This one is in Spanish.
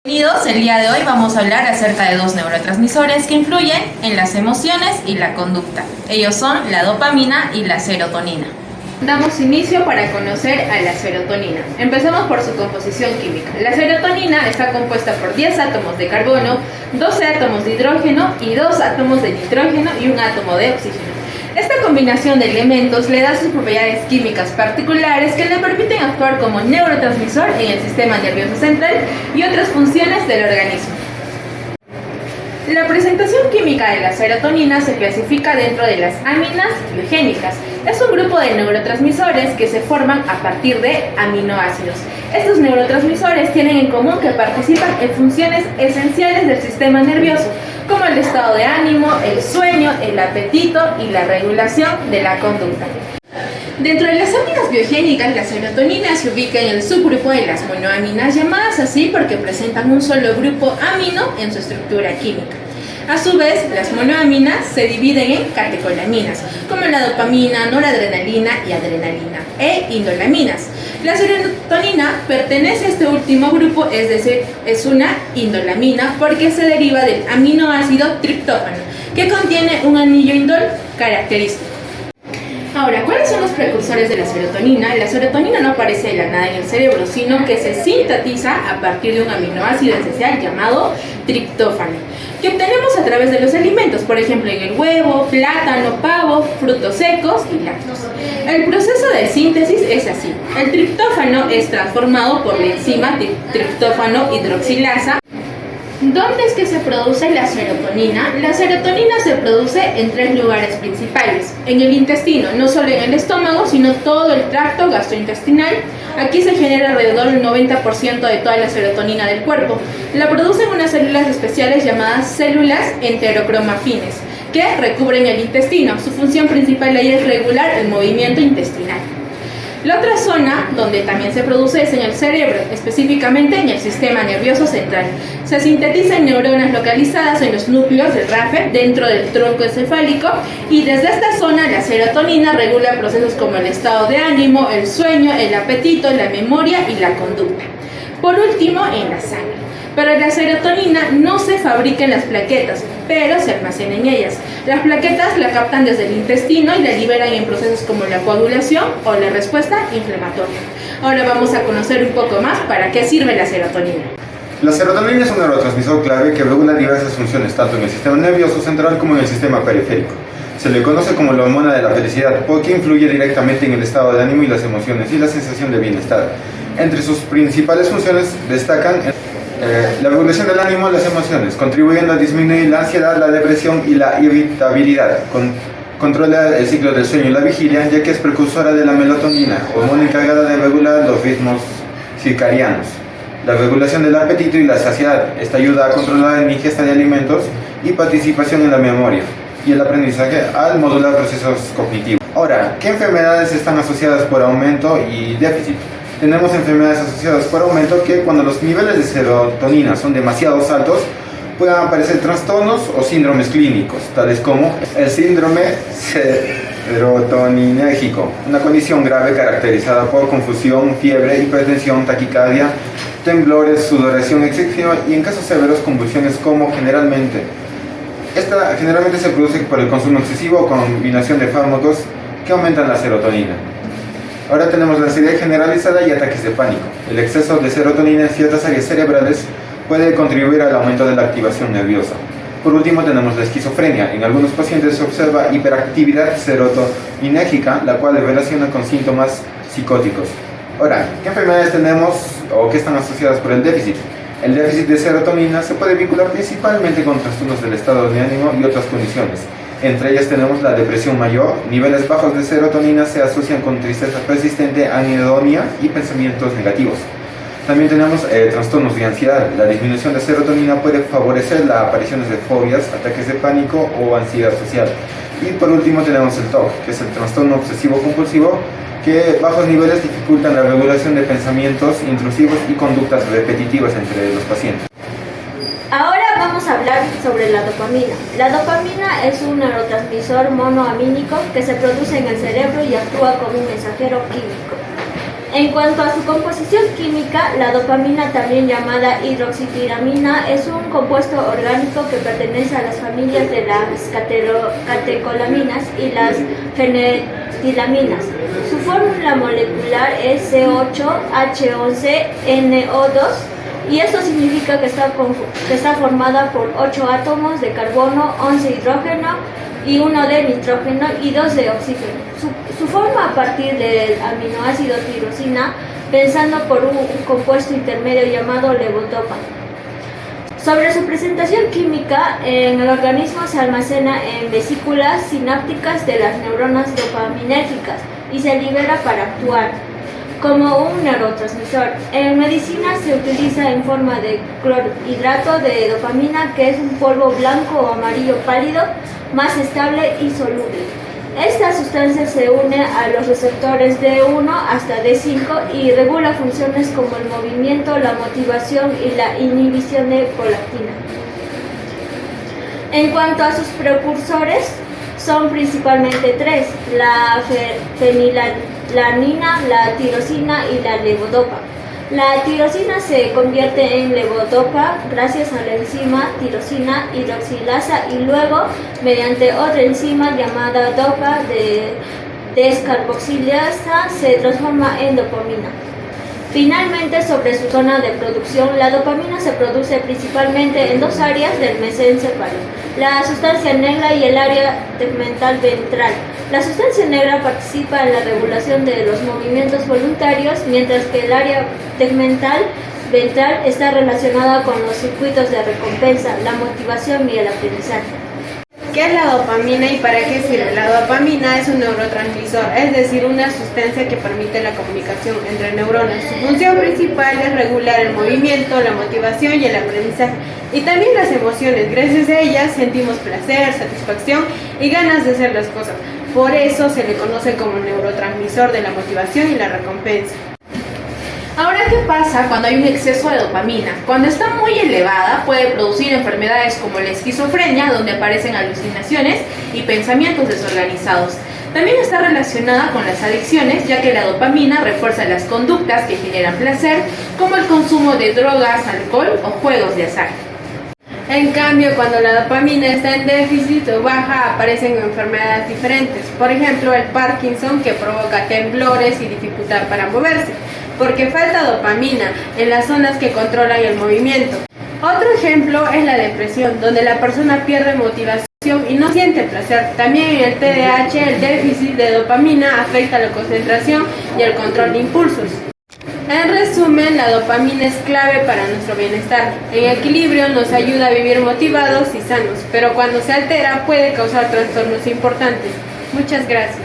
Bienvenidos, el día de hoy vamos a hablar acerca de dos neurotransmisores que influyen en las emociones y la conducta. Ellos son la dopamina y la serotonina. Damos inicio para conocer a la serotonina. Empecemos por su composición química. La serotonina está compuesta por 10 átomos de carbono, 12 átomos de hidrógeno y 2 átomos de nitrógeno y un átomo de oxígeno. Esta combinación de elementos le da sus propiedades químicas particulares que le permiten actuar como neurotransmisor en el sistema nervioso central y otras funciones del organismo. La presentación química de la serotonina se clasifica dentro de las aminas biogénicas. Es un grupo de neurotransmisores que se forman a partir de aminoácidos. Estos neurotransmisores tienen en común que participan en funciones esenciales del sistema nervioso, como el estado de ánimo, el sueño, el apetito y la regulación de la conducta. Dentro de las aminas biogénicas, la serotonina se ubica en el subgrupo de las monoaminas, llamadas así porque presentan un solo grupo amino en su estructura química. A su vez, las monoaminas se dividen en catecolaminas, como la dopamina, noradrenalina y adrenalina, e indolaminas. La serotonina pertenece a este último grupo, es decir, es una indolamina porque se deriva del aminoácido triptófano, que contiene un anillo indol característico. Ahora, ¿cuáles son los precursores de la serotonina? La serotonina no aparece de la nada en el cerebro, sino que se sintetiza a partir de un aminoácido esencial llamado triptófano, que obtenemos a través de los alimentos, por ejemplo en el huevo, plátano, pavo, frutos secos y lácteos. El proceso de síntesis es así. El triptófano es transformado por la enzima triptófano hidroxilasa. ¿Dónde es que se produce la serotonina? La serotonina se produce en 3 lugares principales. En el intestino, no solo en el estómago, sino todo el tracto gastrointestinal. Aquí se genera alrededor del 90% de toda la serotonina del cuerpo. La producen unas células especiales llamadas células enterocromafines, que recubren el intestino. Su función principal ahí es regular el movimiento intestinal. La otra zona donde también se produce es en el cerebro, específicamente en el sistema nervioso central. Se sintetiza en neuronas localizadas en los núcleos del RAFE dentro del tronco encefálico, y desde esta zona la serotonina regula procesos como el estado de ánimo, el sueño, el apetito, la memoria y la conducta. Por último, en la sangre. Pero la serotonina no se fabrica en las plaquetas, pero se almacena en ellas. Las plaquetas la captan desde el intestino y la liberan en procesos como la coagulación o la respuesta inflamatoria. Ahora vamos a conocer un poco más para qué sirve la serotonina. La serotonina es un neurotransmisor clave que regula diversas funciones, tanto en el sistema nervioso central como en el sistema periférico. Se le conoce como la hormona de la felicidad porque influye directamente en el estado de ánimo y las emociones y la sensación de bienestar. Entre sus principales funciones destacan la regulación del ánimo y las emociones, contribuyendo a disminuir la ansiedad, la depresión y la irritabilidad. Controla el ciclo del sueño y la vigilia, ya que es precursora de la melatonina, hormona encargada de regular los ritmos circadianos. La regulación del apetito y la saciedad. Esta ayuda a controlar la ingesta de alimentos y participación en la memoria y el aprendizaje al modular procesos cognitivos. Ahora, ¿qué enfermedades están asociadas por aumento y déficit? Tenemos enfermedades asociadas por aumento que cuando los niveles de serotonina son demasiado altos puedan aparecer trastornos o síndromes clínicos, tales como el síndrome serotoninérgico, una condición grave caracterizada por confusión, fiebre, hipertensión, taquicardia, temblores, sudoración excesiva y en casos severos convulsiones generalmente se produce por el consumo excesivo o combinación de fármacos que aumentan la serotonina. Ahora tenemos la ansiedad generalizada y ataques de pánico. El exceso de serotonina en ciertas áreas cerebrales puede contribuir al aumento de la activación nerviosa. Por último tenemos la esquizofrenia. En algunos pacientes se observa hiperactividad serotoninérgica, la cual se relaciona con síntomas psicóticos. Ahora, ¿qué enfermedades tenemos o qué están asociadas por el déficit? El déficit de serotonina se puede vincular principalmente con trastornos del estado de ánimo y otras condiciones. Entre ellas tenemos la depresión mayor. Niveles bajos de serotonina se asocian con tristeza persistente, anedonia y pensamientos negativos. También tenemos trastornos de ansiedad. La disminución de serotonina puede favorecer las apariciones de fobias, ataques de pánico o ansiedad social. Y por último tenemos el TOC, que es el trastorno obsesivo-compulsivo, que bajos niveles dificultan la regulación de pensamientos intrusivos y conductas repetitivas entre los pacientes. Ahora vamos a hablar sobre la dopamina. La dopamina es un neurotransmisor monoamínico que se produce en el cerebro y actúa como un mensajero químico. En cuanto a su composición química, la dopamina, también llamada hidroxitiramina, es un compuesto orgánico que pertenece a las familias de las catecolaminas y las fenetilaminas. Su fórmula molecular es C8H11NO2 y esto significa que está formada por 8 átomos de carbono, 11 hidrógeno y 1 de nitrógeno y 2 de oxígeno. Su forma a partir del aminoácido tirosina, pensando por un compuesto intermedio llamado levodopa. Sobre su presentación química, en el organismo se almacena en vesículas sinápticas de las neuronas dopaminérgicas y se libera para actuar como un neurotransmisor. En medicina se utiliza en forma de clorhidrato de dopamina, que es un polvo blanco o amarillo pálido, más estable y soluble. Esta sustancia se une a los receptores D1 hasta D5 y regula funciones como el movimiento, la motivación y la inhibición de prolactina. En cuanto a sus precursores, son principalmente tres: la fenilalanina, la tirosina y la levodopa. La tirosina se convierte en levodopa gracias a la enzima tirosina hidroxilasa y luego, mediante otra enzima llamada dopa de descarboxilasa, se transforma en dopamina. Finalmente, sobre su zona de producción, la dopamina se produce principalmente en dos áreas del mesencéfalo: la sustancia negra y el área tegmental ventral. La sustancia negra participa en la regulación de los movimientos voluntarios, mientras que el área tegmental ventral está relacionada con los circuitos de recompensa, la motivación y el aprendizaje. ¿Qué es la dopamina y para qué sirve? La dopamina es un neurotransmisor, es decir, una sustancia que permite la comunicación entre neuronas. Su función principal es regular el movimiento, la motivación y el aprendizaje, y también las emociones. Gracias a ellas sentimos placer, satisfacción y ganas de hacer las cosas. Por eso se le conoce como neurotransmisor de la motivación y la recompensa. Ahora, ¿qué pasa cuando hay un exceso de dopamina? Cuando está muy elevada puede producir enfermedades como la esquizofrenia, donde aparecen alucinaciones y pensamientos desorganizados. También está relacionada con las adicciones, ya que la dopamina refuerza las conductas que generan placer, como el consumo de drogas, alcohol o juegos de azar. En cambio, cuando la dopamina está en déficit o baja, aparecen enfermedades diferentes. Por ejemplo, el Parkinson, que provoca temblores y dificultad para moverse, porque falta dopamina en las zonas que controlan el movimiento. Otro ejemplo es la depresión, donde la persona pierde motivación y no siente placer. También en el TDAH, el déficit de dopamina afecta la concentración y el control de impulsos. En resumen, la dopamina es clave para nuestro bienestar. En equilibrio nos ayuda a vivir motivados y sanos, pero cuando se altera puede causar trastornos importantes. Muchas gracias.